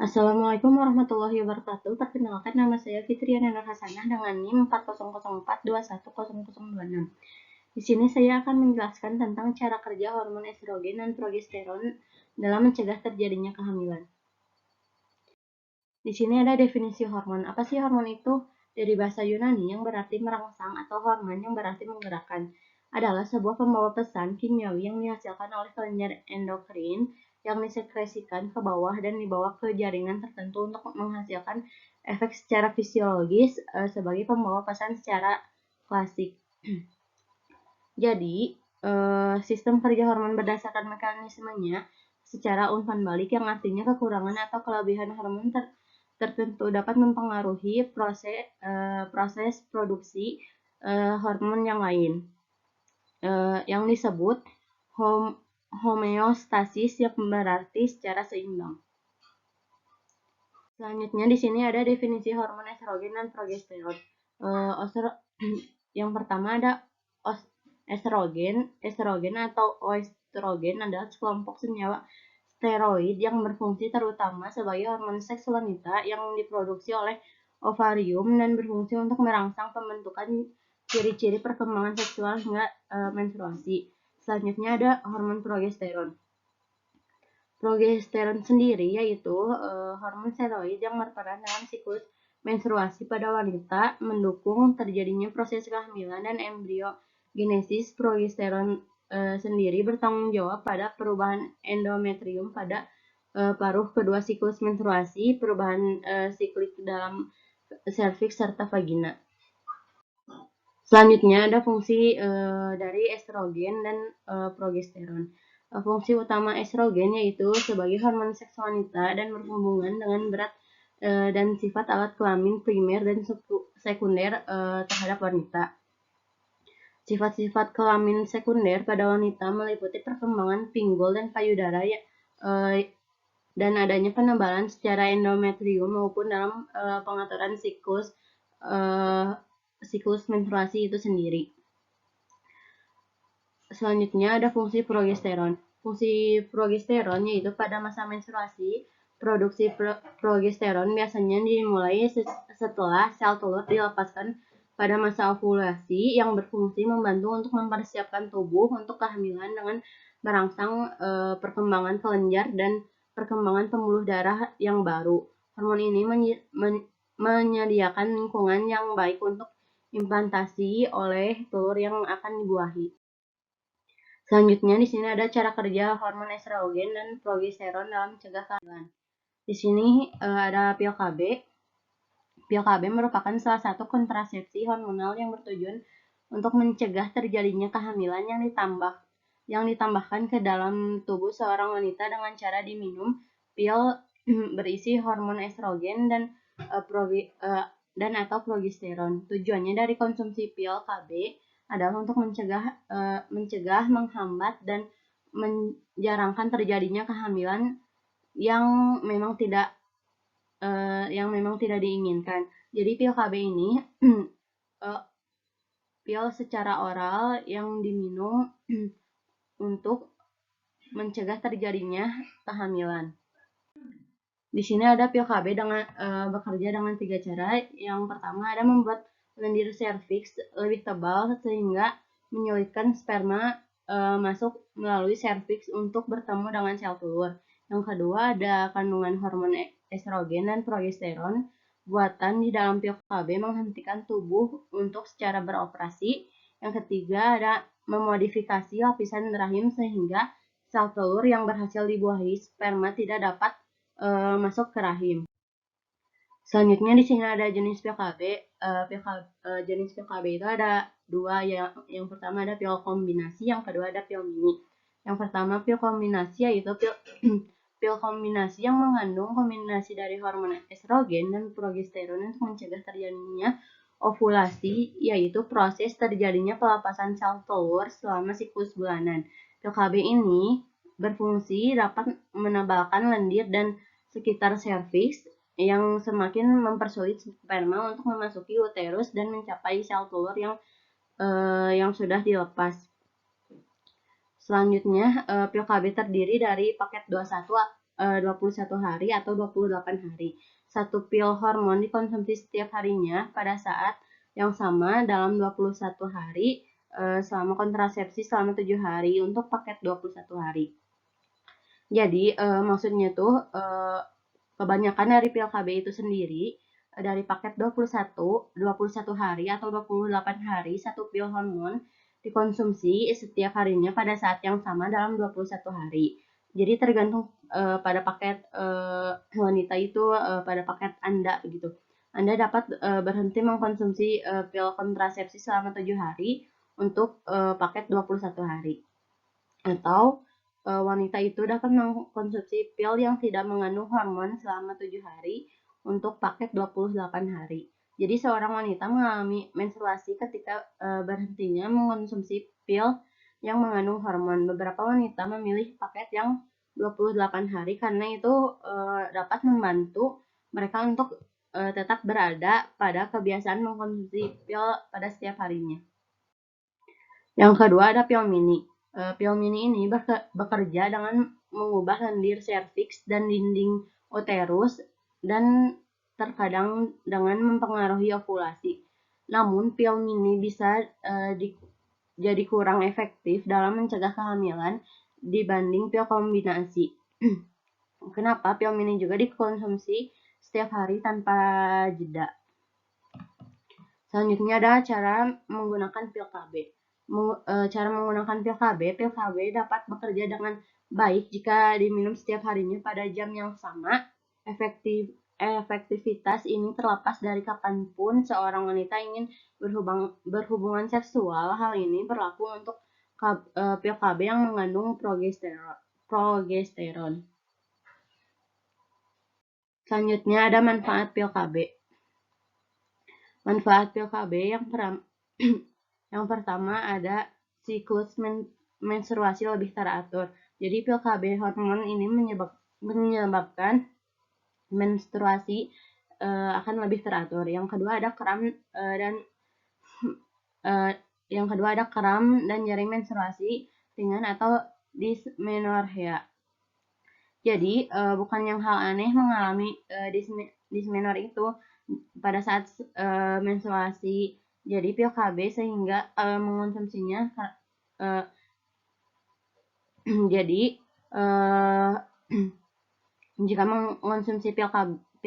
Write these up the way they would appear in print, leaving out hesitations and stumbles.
Assalamualaikum warahmatullahi wabarakatuh. Perkenalkan, nama saya Fitriana Nur Hasanah dengan NIM 4004210026. Di sini saya akan menjelaskan tentang cara kerja hormon estrogen dan progesteron dalam mencegah terjadinya kehamilan. Di sini ada definisi hormon. Apa sih hormon itu? Dari bahasa Yunani yang berarti merangsang atau hormon yang berarti menggerakkan, adalah sebuah pembawa pesan kimiawi yang dihasilkan oleh kelenjar endokrin yang disekresikan ke bawah dan dibawa ke jaringan tertentu untuk menghasilkan efek secara fisiologis sebagai pembawa pesan secara klasik. Jadi, sistem kerja hormon berdasarkan mekanismenya secara umpan balik, yang artinya kekurangan atau kelebihan hormon tertentu dapat mempengaruhi proses produksi hormon yang lain, yang disebut homeostasis, yang berarti secara seimbang. Selanjutnya di sini ada definisi hormon estrogen dan progesteron. Yang pertama ada estrogen. Estrogen atau oestrogen adalah sekelompok senyawa steroid yang berfungsi terutama sebagai hormon seks wanita yang diproduksi oleh ovarium dan berfungsi untuk merangsang pembentukan ciri-ciri perkembangan seksual hingga menstruasi. Selanjutnya ada hormon progesteron. Progesteron sendiri yaitu hormon steroid yang berperan dalam siklus menstruasi pada wanita, mendukung terjadinya proses kehamilan dan embriogenesis. Progesteron sendiri bertanggung jawab pada perubahan endometrium pada paruh kedua siklus menstruasi, perubahan siklik dalam serviks serta vagina. Selanjutnya ada fungsi dari estrogen dan progesteron. Fungsi utama estrogen yaitu sebagai hormon seks wanita dan berhubungan dengan berat dan sifat alat kelamin primer dan sekunder terhadap wanita. Sifat-sifat kelamin sekunder pada wanita meliputi perkembangan pinggul dan payudara dan adanya penebalan secara endometrium maupun dalam pengaturan siklus menstruasi itu sendiri. Selanjutnya ada fungsi progesteron. Fungsi progesteron yaitu pada masa menstruasi, produksi progesteron biasanya dimulai setelah sel telur dilepaskan pada masa ovulasi, yang berfungsi membantu untuk mempersiapkan tubuh untuk kehamilan dengan merangsang perkembangan kelenjar dan perkembangan pembuluh darah yang baru. Hormon ini menyediakan lingkungan yang baik untuk implantasi oleh telur yang akan dibuahi. Selanjutnya di sini ada cara kerja hormon estrogen dan progesteron dalam mencegah kehamilan. Di sini ada pil KB. Pil KB merupakan salah satu kontrasepsi hormonal yang bertujuan untuk mencegah terjadinya kehamilan yang ditambahkan ke dalam tubuh seorang wanita dengan cara diminum. Pil berisi hormon estrogen dan atau progesteron. Tujuannya dari konsumsi pil KB adalah untuk mencegah, menghambat, dan menjarangkan terjadinya kehamilan yang memang tidak diinginkan. Jadi pil KB ini pil secara oral yang diminum untuk mencegah terjadinya kehamilan. Di sini ada pil KB bekerja dengan 3 cara. Yang pertama ada membuat lendir serviks lebih tebal sehingga menyulitkan sperma masuk melalui serviks untuk bertemu dengan sel telur. Yang kedua ada kandungan hormon estrogen dan progesteron buatan di dalam pil KB menghentikan tubuh untuk secara beroperasi. Yang ketiga ada memodifikasi lapisan rahim sehingga sel telur yang berhasil dibuahi sperma tidak dapat masuk ke rahim. Selanjutnya di sini ada jenis pil KB. Jenis pil KB itu ada dua, yang pertama ada pil kombinasi, yang kedua ada pil mini. Yang pertama pil kombinasi yaitu pil kombinasi yang mengandung kombinasi dari hormon estrogen dan progesteron untuk mencegah terjadinya ovulasi, yaitu proses terjadinya pelepasan sel telur selama siklus bulanan. Pil KB ini berfungsi dapat menebalkan lendir dan sekitar serviks yang semakin mempersulit sperma untuk memasuki uterus dan mencapai sel telur yang sudah dilepas. Selanjutnya, pil KB terdiri dari paket 21 21 hari atau 28 hari. Satu pil hormon dikonsumsi setiap harinya pada saat yang sama dalam 21 hari selama kontrasepsi selama 7 hari untuk paket 21 hari. Jadi maksudnya tuh kebanyakan dari pil KB itu sendiri dari paket 21 hari atau 28 hari satu pil hormon dikonsumsi setiap harinya pada saat yang sama dalam 21 hari. Jadi tergantung pada paket wanita itu pada paket Anda gitu. Anda dapat berhenti mengkonsumsi pil kontrasepsi selama 7 hari untuk paket 21 hari. Atau wanita itu dapat mengkonsumsi pil yang tidak mengandung hormon selama 7 hari untuk paket 28 hari. Jadi seorang wanita mengalami menstruasi ketika berhentinya mengkonsumsi pil yang mengandung hormon. Beberapa wanita memilih paket yang 28 hari karena itu dapat membantu mereka untuk tetap berada pada kebiasaan mengkonsumsi pil pada setiap harinya. Yang kedua ada pil mini. Pil mini ini bekerja dengan mengubah lendir serviks dan dinding uterus dan terkadang dengan mempengaruhi ovulasi. Namun pil mini bisa jadi kurang efektif dalam mencegah kehamilan dibanding pil kombinasi. Kenapa? Pil mini juga dikonsumsi setiap hari tanpa jeda. Selanjutnya ada cara menggunakan pil KB. Cara menggunakan pil KB dapat bekerja dengan baik jika diminum setiap harinya pada jam yang sama. Efektivitas ini terlepas dari kapanpun seorang wanita ingin berhubungan seksual. Hal ini berlaku untuk pil KB yang mengandung progesteron. Selanjutnya ada manfaat pil KB. Manfaat pil KB yang pertama ada siklus menstruasi lebih teratur. Jadi pil KB hormon ini menyebabkan menstruasi akan lebih teratur. Yang kedua ada kram dan nyeri menstruasi ringan atau dysmenorrhea. Jadi bukan yang hal aneh mengalami dysmenorrhea itu pada saat menstruasi. Jadi pil KB sehingga mengonsumsinya jadi jika mengonsumsi pil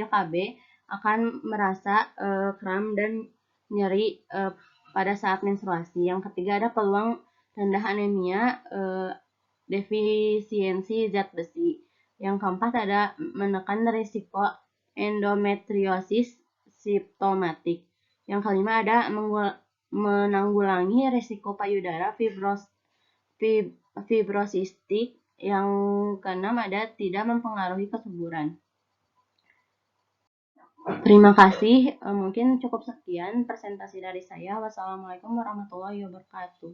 KB akan merasa kram dan nyeri pada saat menstruasi. Yang ketiga ada peluang rendah anemia, defisiensi zat besi. Yang keempat ada menekan risiko endometriosis simptomatik. Yang kelima ada menanggulangi risiko payudara fibrosistik. Yang keenam ada tidak mempengaruhi kesuburan. Terima kasih. Mungkin cukup sekian presentasi dari saya. Wassalamualaikum warahmatullahi wabarakatuh.